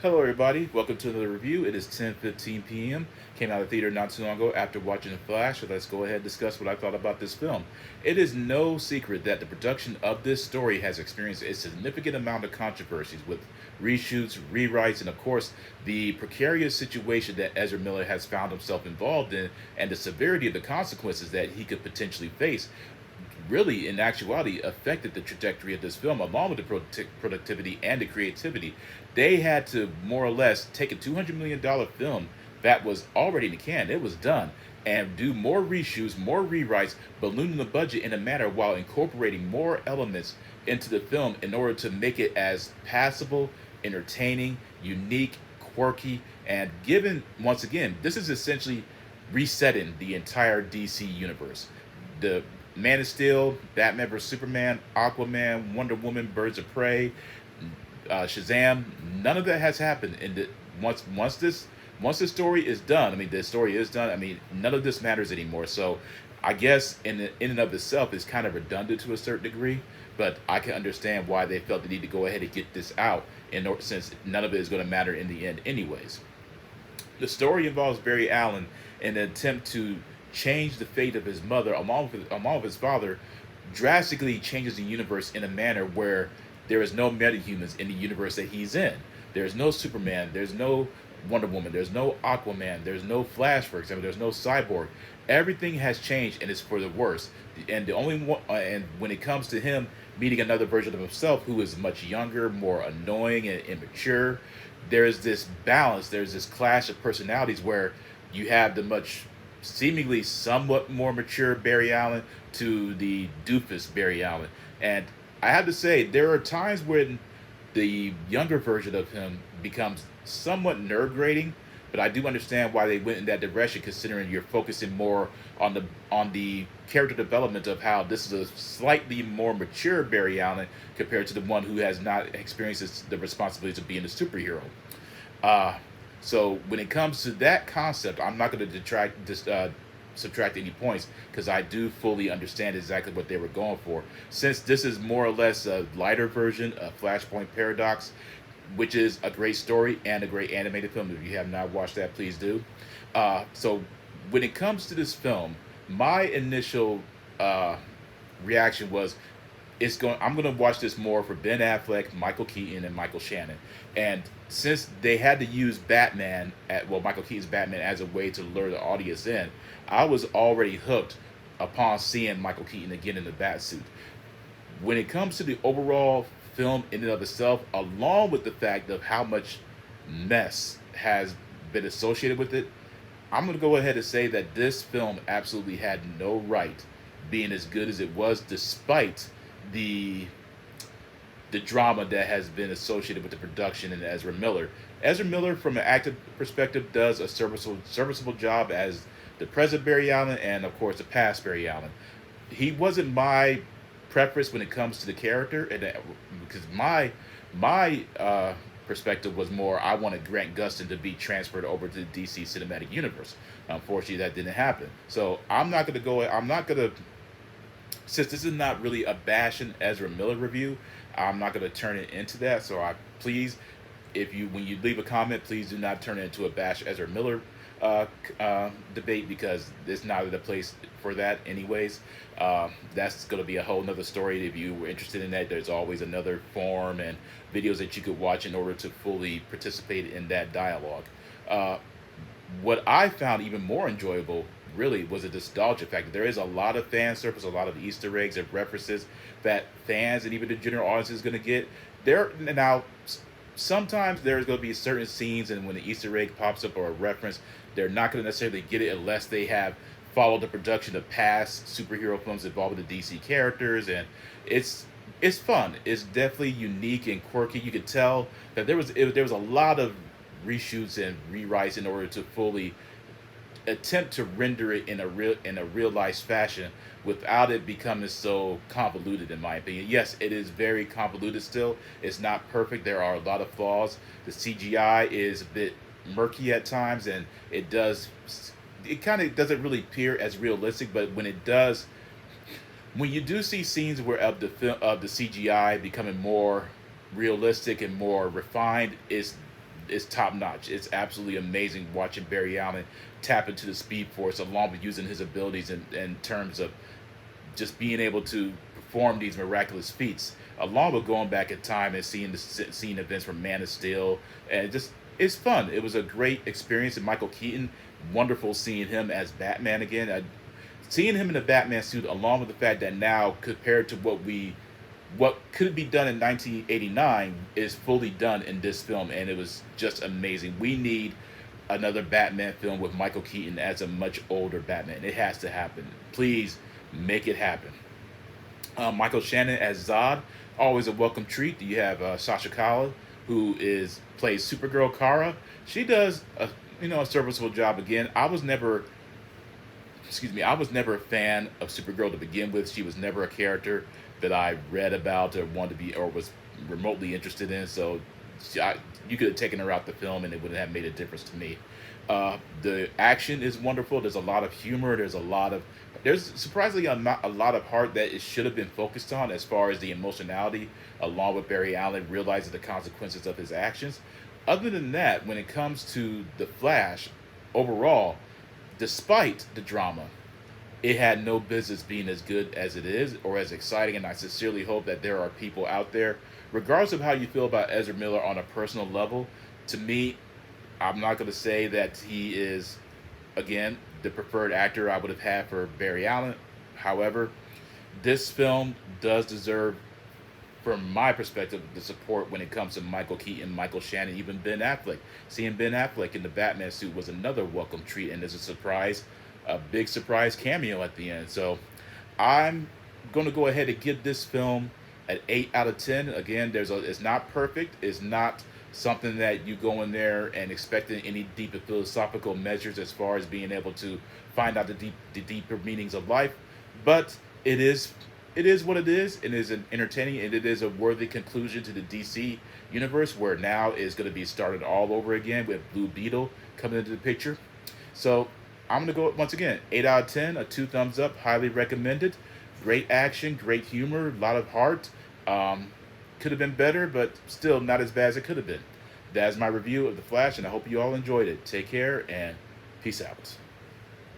Hello, everybody. Welcome to another review. It is 10:15 p.m. Came out of theater not too long ago after watching The Flash. So let's go ahead and discuss what I thought about this film. It is no secret that the production of this story has experienced a significant amount of controversies with reshoots, rewrites, and of course the precarious situation that Ezra Miller has found himself involved in, and the severity of the consequences that he could potentially face really, in actuality, affected the trajectory of this film, along with the productivity and the creativity. They had to more or less take a $200 million film that was already in the can, it was done, and do more reshoots, more rewrites, ballooning the budget in a manner while incorporating more elements into the film in order to make it as passable, entertaining, unique, quirky, and given, once again, this is essentially resetting the entire DC universe. The Man of Steel, Batman vs Superman, Aquaman, Wonder Woman, Birds of Prey, Shazam. None of that has happened. And once this story is done, I mean, the story is done. I mean, none of this matters anymore. So, I guess in and of itself, it's kind of redundant to a certain degree. But I can understand why they felt the need to go ahead and get this out, since none of it is going to matter in the end, anyways. The story involves Barry Allen in an attempt to change the fate of his mother along with his father, drastically changes the universe in a manner where there is no metahumans in the universe that he's in. There's no Superman, there's no Wonder Woman, there's no Aquaman, there's no Flash, for example, there's no Cyborg. Everything has changed and it's for the worse. And the only one, and when it comes to him meeting another version of himself who is much younger, more annoying and immature, there's this balance, there's this clash of personalities where you have the much seemingly somewhat more mature Barry Allen to the doofus Barry Allen. And I have to say, there are times when the younger version of him becomes somewhat nerve grating, but I do understand why they went in that direction, considering you're focusing more on the character development of how this is a slightly more mature Barry Allen compared to the one who has not experienced the responsibilities of being a superhero. Uh, so when it comes to that concept, I'm not going to subtract any points because I do fully understand exactly what they were going for. Since this is more or less a lighter version of Flashpoint Paradox, which is a great story and a great animated film. If you have not watched that, please do. So when it comes to this film, my initial reaction was I'm gonna watch this more for Ben Affleck, Michael Keaton, and Michael Shannon. And since they had to use Michael Keaton's Batman as a way to lure the audience in, I was already hooked upon seeing Michael Keaton again in the Batsuit. When it comes to the overall film in and of itself, along with the fact of how much mess has been associated with it, I'm gonna go ahead and say that this film absolutely had no right being as good as it was, despite the drama that has been associated with the production and Ezra Miller. Ezra Miller, from an acting perspective, does a serviceable job as the present Barry Allen and, of course, the past Barry Allen. He wasn't my preference when it comes to the character, and because my perspective was more, I wanted Grant Gustin to be transferred over to the DC Cinematic Universe. Unfortunately, that didn't happen. So I'm not gonna, since this is not really a bashing Ezra Miller review, I'm not going to turn it into that. So please, when you leave a comment, please do not turn it into a bash Ezra Miller debate, because it's not the place for that anyways. That's going to be a whole nother story. If you were interested in that, there's always another forum and videos that you could watch in order to fully participate in that dialogue. What I found even more enjoyable really was a nostalgia factor. There is a lot of fan service, a lot of Easter eggs and references that fans and even the general audience is going to get. Sometimes there's going to be certain scenes, and when the Easter egg pops up or a reference, they're not going to necessarily get it unless they have followed the production of past superhero films involving the DC characters, and it's fun. It's definitely unique and quirky. You could tell that there was a lot of reshoots and rewrites in order to fully attempt to render it in a realized fashion without it becoming so convoluted, in my opinion. Yes, it is very convoluted still. It's not perfect. There are a lot of flaws. The CGI is a bit murky at times, and it kind of doesn't really appear as realistic, but when it does, when you do see scenes where of the CGI becoming more realistic and more refined, is is top notch. It's absolutely amazing watching Barry Allen tap into the Speed Force along with using his abilities in terms of just being able to perform these miraculous feats, along with going back in time and seeing events from Man of Steel, and just it's fun. It was a great experience. And Michael Keaton, wonderful seeing him as Batman again. Seeing him in the Batman suit, along with the fact that now compared to what could be done in 1989 is fully done in this film, and it was just amazing. We need another Batman film with Michael Keaton as a much older Batman. It has to happen. Please make it happen. Michael Shannon as Zod, always a welcome treat. You have Sasha Kala, who is plays Supergirl Kara. She does a serviceable job again. I was never a fan of Supergirl to begin with. She was never a character that I read about or wanted to be or was remotely interested in. So you could have taken her out the film and it wouldn't have made a difference to me. The action is wonderful. There's a lot of humor. There's surprisingly a lot of heart that it should have been focused on as far as the emotionality, along with Barry Allen realizing the consequences of his actions. Other than that, when it comes to The Flash, overall, despite the drama, it had no business being as good as it is or as exciting. And I sincerely hope that there are people out there, regardless of how you feel about Ezra Miller on a personal level. To me, I'm not going to say that he is, again, the preferred actor I would have had for Barry Allen. However, this film does deserve, from my perspective, the support when it comes to Michael Keaton, Michael Shannon, even Ben Affleck. Seeing Ben Affleck in the Batman suit was another welcome treat, and there's a big surprise cameo at the end. So I'm going to go ahead and give this film an 8 out of 10. Again, it's not perfect. It's not something that you go in there and expecting any deeper philosophical measures as far as being able to find out the deeper meanings of life. But it is what it is. It is an entertaining, and it is a worthy conclusion to the DC universe, where now is going to be started all over again with Blue Beetle coming into the picture. So I'm going to go once again 8 out of 10, a 2 thumbs up, highly recommended. Great action, great humor, a lot of heart. Could have been better, but still not as bad as it could have been. That's my review of The Flash, and I hope you all enjoyed it. Take care and peace out.